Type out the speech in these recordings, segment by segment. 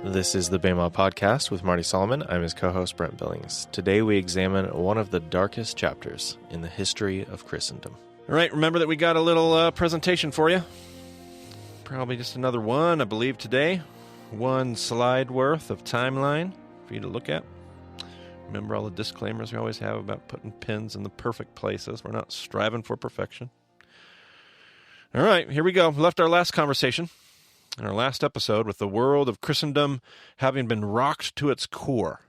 This is the Bema Podcast with Marty Solomon. I'm his co-host, Brent Billings. Today we examine one of the darkest chapters in the history of Christendom. All right, remember that we got a little presentation for you. Probably just another one, I believe, today. One slide worth of timeline for you to look at. Remember all the disclaimers we always have about putting pins in the perfect places. We're not striving for perfection. All right, here we go. We left our last conversation in our last episode with the world of Christendom having been rocked to its core.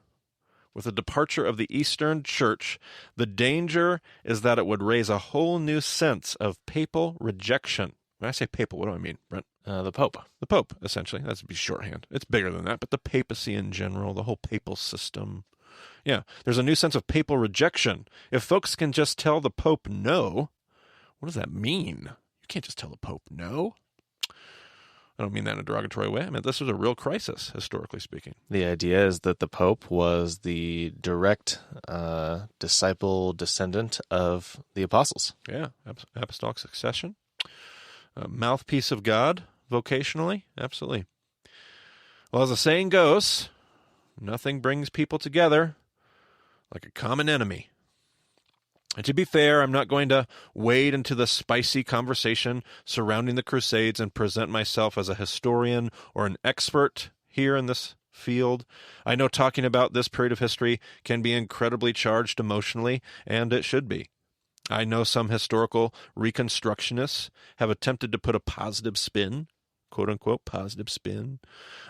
With the departure of the Eastern Church, the danger is that it would raise a whole new sense of papal rejection. When I say papal, what do I mean, Brent? The Pope. The Pope, essentially. That's be shorthand. It's bigger than that, but the papacy in general, the whole papal system. Yeah, there's a new sense of papal rejection. If folks can just tell the Pope no, what does that mean? You can't just tell the Pope no. I don't mean that in a derogatory way. I mean, this was a real crisis, historically speaking. The idea is that the Pope was the direct disciple descendant of the apostles. Yeah, apostolic succession. Mouthpiece of God, vocationally, absolutely. Well, as the saying goes, nothing brings people together like a common enemy. And to be fair, I'm not going to wade into the spicy conversation surrounding the Crusades and present myself as a historian or an expert here in this field. I know talking about this period of history can be incredibly charged emotionally, and it should be. I know some historical reconstructionists have attempted to put a positive spin, quote-unquote positive spin,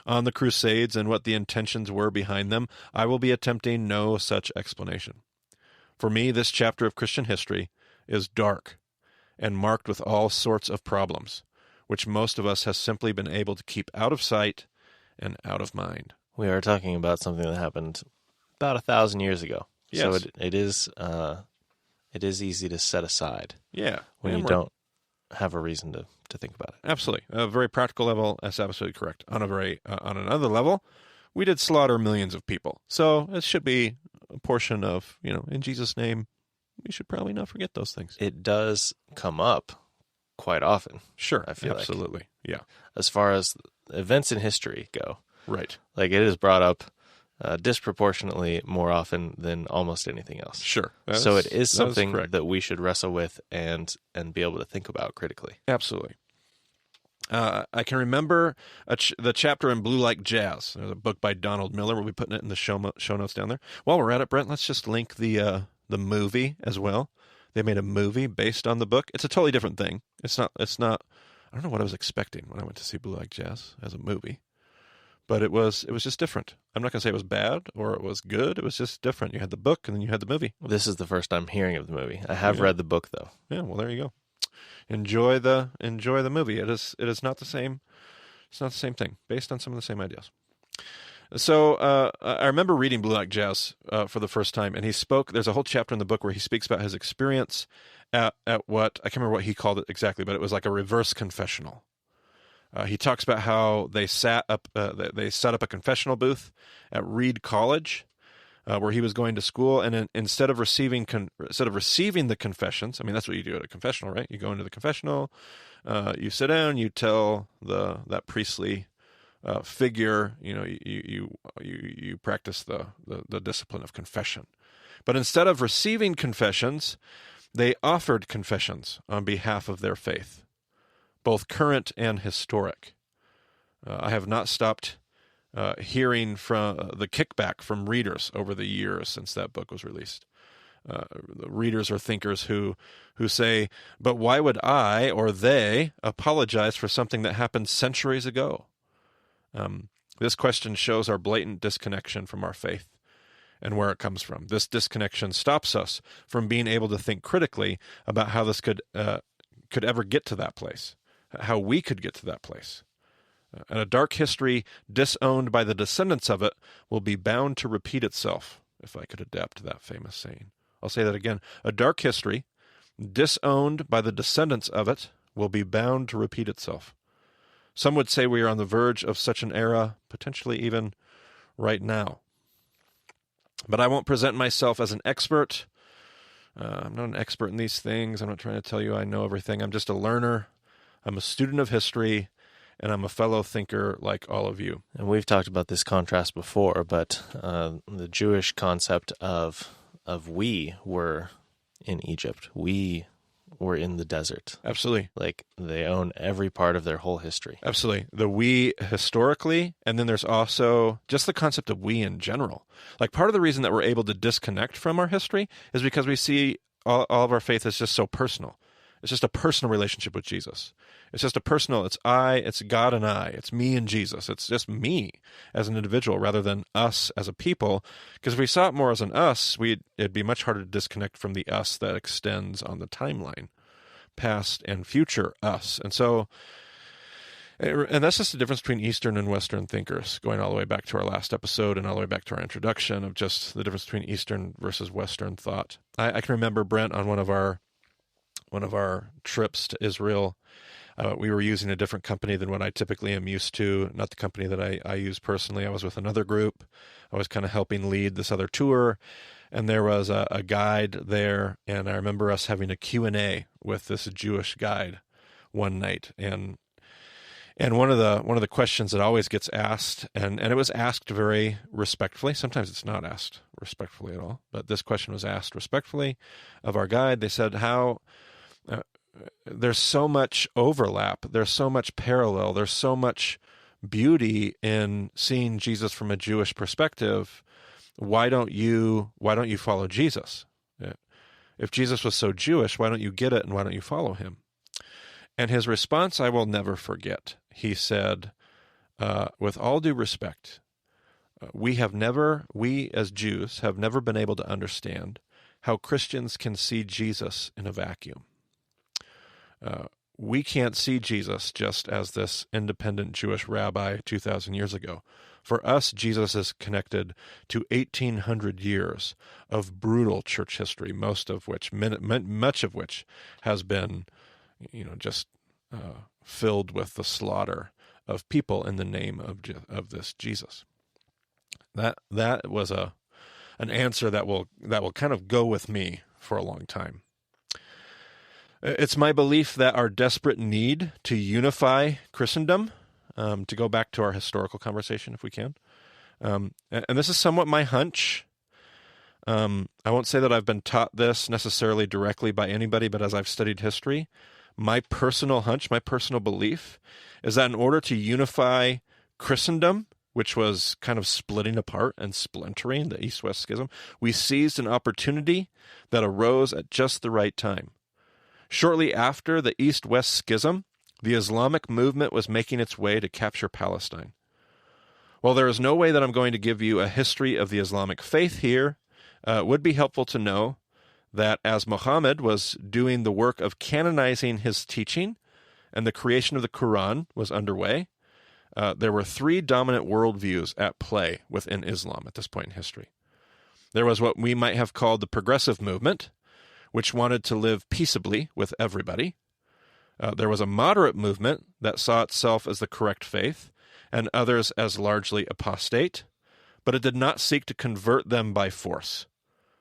on the Crusades and what the intentions were behind them. I will be attempting no such explanation. For me, this chapter of Christian history is dark and marked with all sorts of problems, which most of us have simply been able to keep out of sight and out of mind. We are talking about something that happened about 1,000 years ago. Yes. So it is easy to set aside. Yeah. When you don't have a reason to think about it. Absolutely. A very practical level, that's absolutely correct. On another level, we did slaughter millions of people. So it should be a portion of, in Jesus' name, we should probably not forget those things. It does come up quite often. Sure. I feel absolutely. Yeah. As far as events in history go. Right. Like it is brought up disproportionately more often than almost anything else. Sure. So it is something that we should wrestle with and be able to think about critically. Absolutely. I can remember the chapter in Blue Like Jazz. There's a book by Donald Miller. We'll be putting it in the show notes down there. While we're at it, Brent, let's just link the movie as well. They made a movie based on the book. It's a totally different thing. It's not. I don't know what I was expecting when I went to see Blue Like Jazz as a movie, but it was just different. I'm not going to say it was bad or it was good. It was just different. You had the book and then you had the movie. This is the first time hearing of the movie. I have read the book though. Yeah. Well, there you go. Enjoy the movie. It is not the same. It's not the same thing. Based on some of the same ideas. So I remember reading Blue Like Jazz for the first time, and he spoke. There's a whole chapter in the book where he speaks about his experience at what I can't remember what he called it exactly, but it was like a reverse confessional. He talks about how they set up a confessional booth at Reed College. Where he was going to school, and instead of receiving the confessions, I mean that's what you do at a confessional, right? You go into the confessional, you sit down, you tell that priestly figure, you practice the discipline of confession. But instead of receiving confessions, they offered confessions on behalf of their faith, both current and historic. I have not stopped hearing from the kickback from readers over the years since that book was released. The readers are thinkers who say, but why would I or they apologize for something that happened centuries ago? This question shows our blatant disconnection from our faith and where it comes from. This disconnection stops us from being able to think critically about how this could ever get to that place, how we could get to that place. And a dark history disowned by the descendants of it will be bound to repeat itself, if I could adapt that famous saying. I'll say that again. A dark history disowned by the descendants of it will be bound to repeat itself. Some would say we are on the verge of such an era, potentially even right now. But I won't present myself as an expert I'm not an expert in these things. I'm not trying to tell you I know everything. I'm just a learner. I'm a student of history, and I'm a fellow thinker like all of you. And we've talked about this contrast before, but the Jewish concept of we were in Egypt. We were in the desert. Absolutely. Like, they own every part of their whole history. Absolutely. The we historically, and then there's also just the concept of we in general. Like, part of the reason that we're able to disconnect from our history is because we see all of our faith as just so personal. It's just a personal relationship with Jesus. It's just a personal, it's God and I. It's me and Jesus. It's just me as an individual rather than us as a people. Because if we saw it more as an us, it'd be much harder to disconnect from the us that extends on the timeline, past and future us. And that's just the difference between Eastern and Western thinkers, going all the way back to our last episode and all the way back to our introduction of just the difference between Eastern versus Western thought. I can remember, Brent, on one of our trips to Israel, we were using a different company than what I typically am used to, not the company that I use personally. I was with another group. I was kind of helping lead this other tour, and there was a guide there, and I remember us having a Q&A with this Jewish guide one night, and one of the questions that always gets asked, and it was asked very respectfully. Sometimes it's not asked respectfully at all, but this question was asked respectfully of our guide. They said, there's so much overlap, there's so much parallel, there's so much beauty in seeing Jesus from a Jewish perspective. Why don't you follow Jesus? If Jesus was so Jewish, why don't you get it and why don't you follow him? And his response I will never forget. He said, with all due respect, we as Jews have never been able to understand how Christians can see Jesus in a vacuum. We can't see Jesus just as this independent Jewish rabbi 2,000 years ago. For us, Jesus is connected to 1,800 years of brutal church history, much of which has been, just filled with the slaughter of people in the name of this Jesus. That was an answer that will kind of go with me for a long time. It's my belief that our desperate need to unify Christendom, to go back to our historical conversation if we can, and this is somewhat my hunch. I won't say that I've been taught this necessarily directly by anybody, but as I've studied history, my personal hunch, my personal belief, is that in order to unify Christendom, which was kind of splitting apart and splintering, the East-West schism, we seized an opportunity that arose at just the right time. Shortly after the East-West schism, the Islamic movement was making its way to capture Palestine. While there is no way that I'm going to give you a history of the Islamic faith here, it would be helpful to know that as Muhammad was doing the work of canonizing his teaching and the creation of the Quran was underway, there were three dominant worldviews at play within Islam at this point in history. There was what we might have called the progressive movement, which wanted to live peaceably with everybody. There was a moderate movement that saw itself as the correct faith, and others as largely apostate, but it did not seek to convert them by force.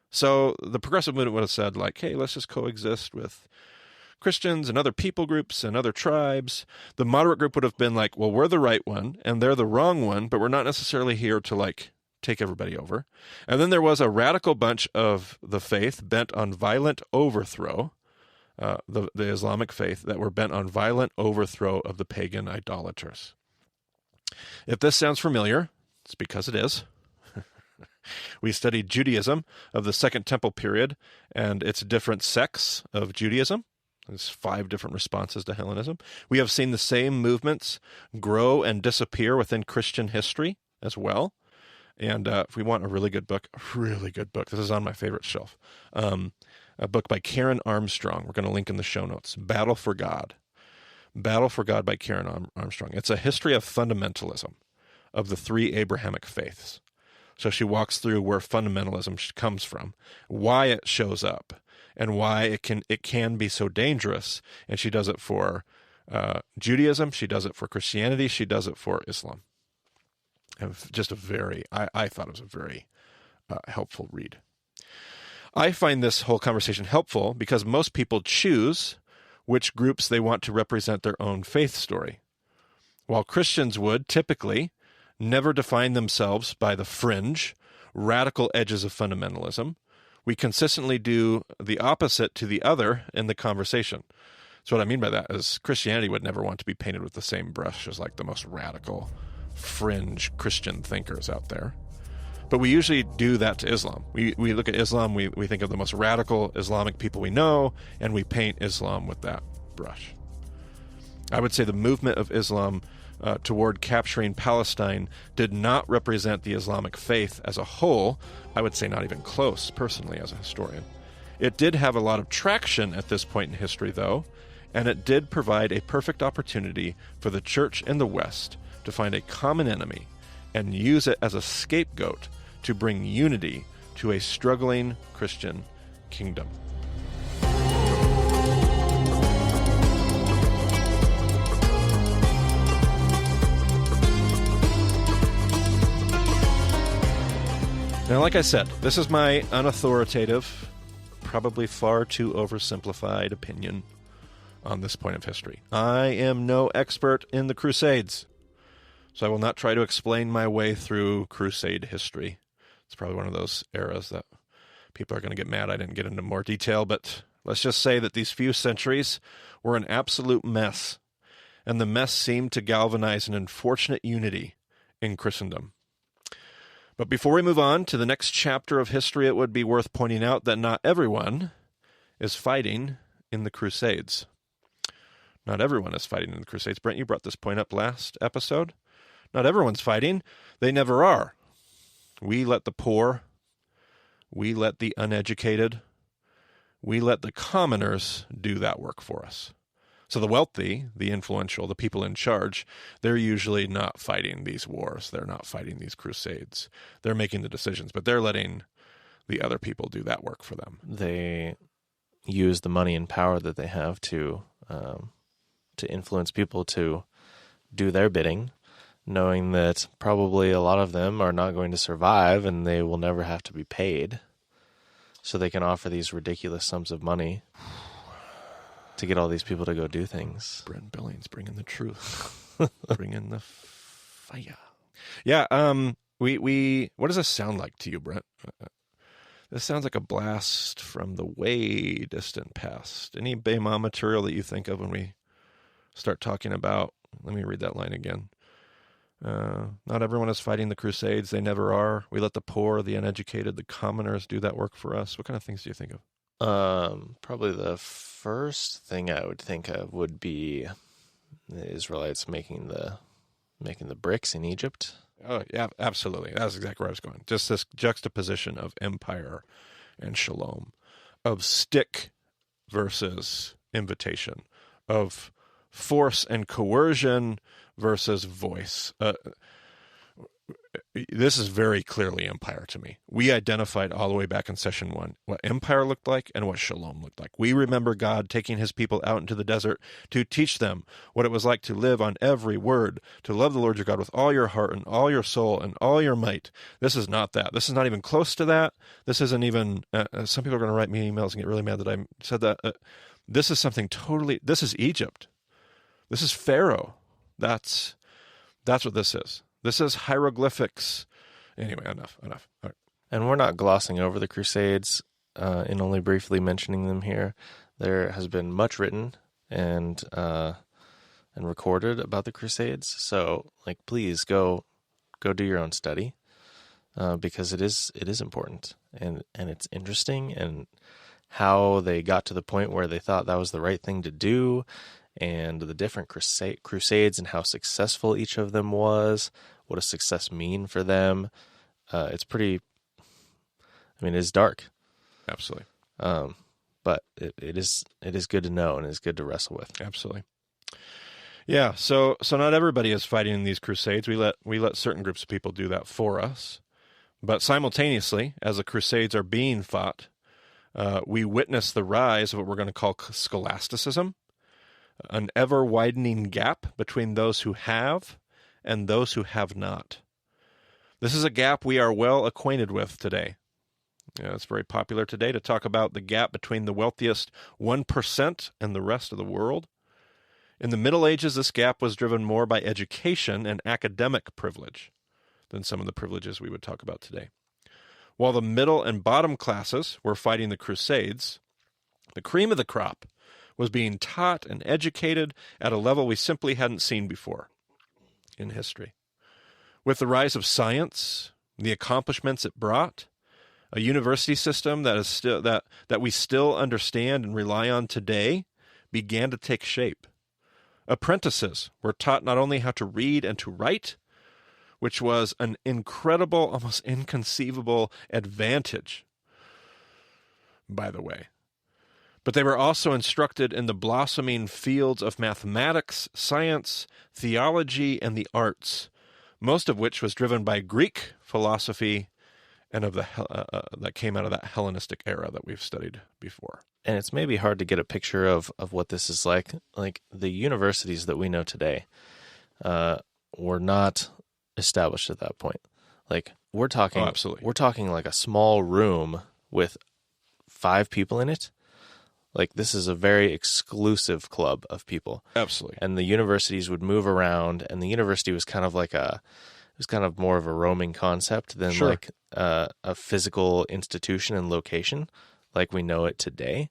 So the progressive movement would have said, like, hey, let's just coexist with Christians and other people groups and other tribes. The moderate group would have been like, well, we're the right one, and they're the wrong one, but we're not necessarily here to, take everybody over. And then there was a radical bunch of the faith bent on violent overthrow, the Islamic faith, that were bent on violent overthrow of the pagan idolaters. If this sounds familiar, it's because it is. We studied Judaism of the Second Temple period and its different sects of Judaism. There's 5 different responses to Hellenism. We have seen the same movements grow and disappear within Christian history as well. And if we want a really good book, this is on my favorite shelf, a book by Karen Armstrong. We're going to link in the show notes. Battle for God by Karen Armstrong. It's a history of fundamentalism of the 3 Abrahamic faiths. So she walks through where fundamentalism comes from, why it shows up, and why it can be so dangerous. And she does it for Judaism, she does it for Christianity, she does it for Islam. And just I thought it was a very helpful read. I find this whole conversation helpful because most people choose which groups they want to represent their own faith story, while Christians would typically never define themselves by the fringe, radical edges of fundamentalism. We consistently do the opposite to the other in the conversation. So what I mean by that is Christianity would never want to be painted with the same brush as like the most radical, fringe Christian thinkers out there. But we usually do that to Islam. We look at Islam, we think of the most radical Islamic people we know, and we paint Islam with that brush. I would say the movement of Islam toward capturing Palestine did not represent the Islamic faith as a whole. I would say not even close, personally, as a historian. It did have a lot of traction at this point in history, though, and it did provide a perfect opportunity for the church in the West to find a common enemy and use it as a scapegoat to bring unity to a struggling Christian kingdom. Now, like I said, this is my unauthoritative, probably far too oversimplified opinion on this point of history. I am no expert in the Crusades, so I will not try to explain my way through Crusade history. It's probably one of those eras that people are going to get mad I didn't get into more detail, but let's just say that these few centuries were an absolute mess, and the mess seemed to galvanize an unfortunate unity in Christendom. But before we move on to the next chapter of history, it would be worth pointing out that not everyone is fighting in the Crusades. Not everyone is fighting in the Crusades. Brent, you brought this point up last episode. Not everyone's fighting. They never are. We let the poor, we let the uneducated, we let the commoners do that work for us. So the wealthy, the influential, the people in charge, they're usually not fighting these wars. They're not fighting these crusades. They're making the decisions, but they're letting the other people do that work for them. They use the money and power that they have to influence people to do their bidding, knowing that probably a lot of them are not going to survive and they will never have to be paid. So they can offer these ridiculous sums of money to get all these people to go do things. Brent Billings, bringing the truth. Bringing the fire. Yeah, what does this sound like to you, Brent? This sounds like a blast from the way distant past. Any Bema material that you think of when we start talking about, let me read that line again. Not everyone is fighting the Crusades. They never are. We let the poor, the uneducated, the commoners do that work for us. What kind of things do you think of? Probably the first thing I would think of would be the Israelites making the bricks in Egypt. Oh, yeah, absolutely. That's exactly where I was going. Just this juxtaposition of empire and shalom, of stick versus invitation, of force and coercion versus voice. This is very clearly empire to me. We identified all the way back in session 1 what empire looked like and what shalom looked like. We remember God taking his people out into the desert to teach them what it was like to live on every word, to love the Lord your God with all your heart and all your soul and all your might. This is not that. This is not even close to that. This isn't even, some people are going to write me emails and get really mad that I said that. This is something totally, this is Egypt. This is Pharaoh. That's what this is. This is hieroglyphics. Anyway, enough. All right. And we're not glossing over the Crusades in only briefly mentioning them here. There has been much written and recorded about the Crusades. So, please go do your own study because it is important and it's interesting, and how they got to the point where they thought that was the right thing to do, and the different crusades and how successful each of them was. What does success mean for them? It's pretty, it's dark. Absolutely. But it is good to know, and it's good to wrestle with. Absolutely. Yeah. So not everybody is fighting in these crusades. We let certain groups of people do that for us. But simultaneously, as the crusades are being fought, we witness the rise of what we're going to call scholasticism, an ever-widening gap between those who have and those who have not. This is a gap we are well acquainted with today. Yeah, it's very popular today to talk about the gap between the wealthiest 1% and the rest of the world. In the Middle Ages, this gap was driven more by education and academic privilege than some of the privileges we would talk about today. While the middle and bottom classes were fighting the Crusades, the cream of the crop was being taught and educated at a level we simply hadn't seen before in history. With the rise of science, the accomplishments it brought, a university system that is still that we still understand and rely on today began to take shape. Apprentices were taught not only how to read and to write, which was an incredible, almost inconceivable advantage, by the way, but they were also instructed in the blossoming fields of mathematics, science, theology, and the arts, most of which was driven by Greek philosophy and of that came out of that Hellenistic era that we've studied before. And it's maybe hard to get a picture of what this is like. Like the universities that we know today were not established at that point. Like we're talking, absolutely. We're talking like a small room with 5 people in it. Like this is a very exclusive club of people. Absolutely. And the universities would move around, and the university was kind of like more of a roaming concept than Sure. like a physical institution and location like we know it today.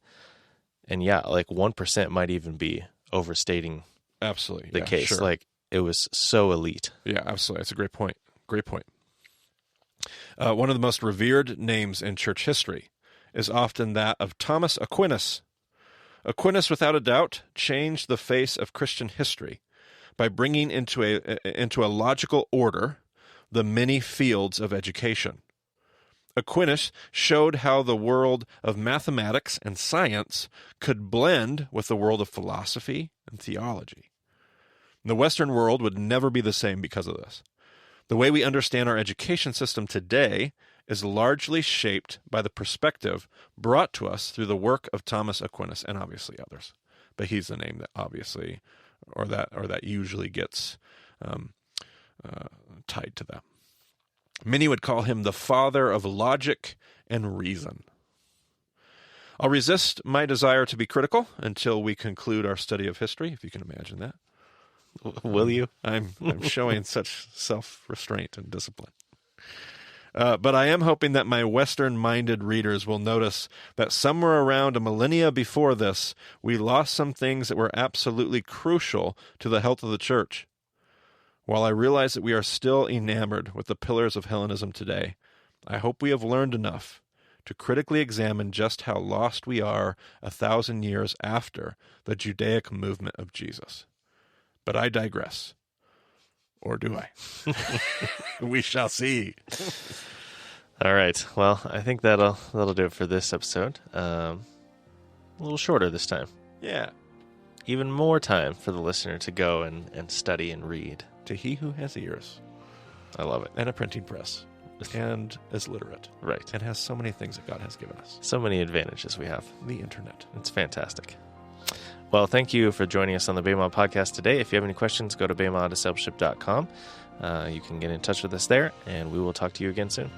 And yeah, like 1% might even be overstating Absolutely. the case. Sure. Like it was so elite. Yeah, absolutely. That's a great point. Great point. One of the most revered names in church history is often that of Thomas Aquinas. Aquinas, without a doubt, changed the face of Christian history by bringing into a logical order the many fields of education. Aquinas showed how the world of mathematics and science could blend with the world of philosophy and theology. The Western world would never be the same because of this. The way we understand our education system today is largely shaped by the perspective brought to us through the work of Thomas Aquinas and obviously others. But he's the name that obviously, or that usually gets tied to them. Many would call him the father of logic and reason. I'll resist my desire to be critical until we conclude our study of history, if you can imagine that. Will you? I'm showing such self-restraint and discipline. But I am hoping that my Western-minded readers will notice that somewhere around a millennia before this, we lost some things that were absolutely crucial to the health of the church. While I realize that we are still enamored with the pillars of Hellenism today, I hope we have learned enough to critically examine just how lost we are 1,000 years after the Judaic movement of Jesus. But I digress. Or do I? We shall see. All right. Well, I think that'll do it for this episode. A little shorter this time. Yeah. Even more time for the listener to go and study and read. To he who has ears. I love it. And a printing press. And is literate. Right. And has so many things that God has given us. So many advantages we have. The internet. It's fantastic. Well, thank you for joining us on the Bema podcast today. If you have any questions, go to bemadiscipleship.com. You can get in touch with us there, and we will talk to you again soon.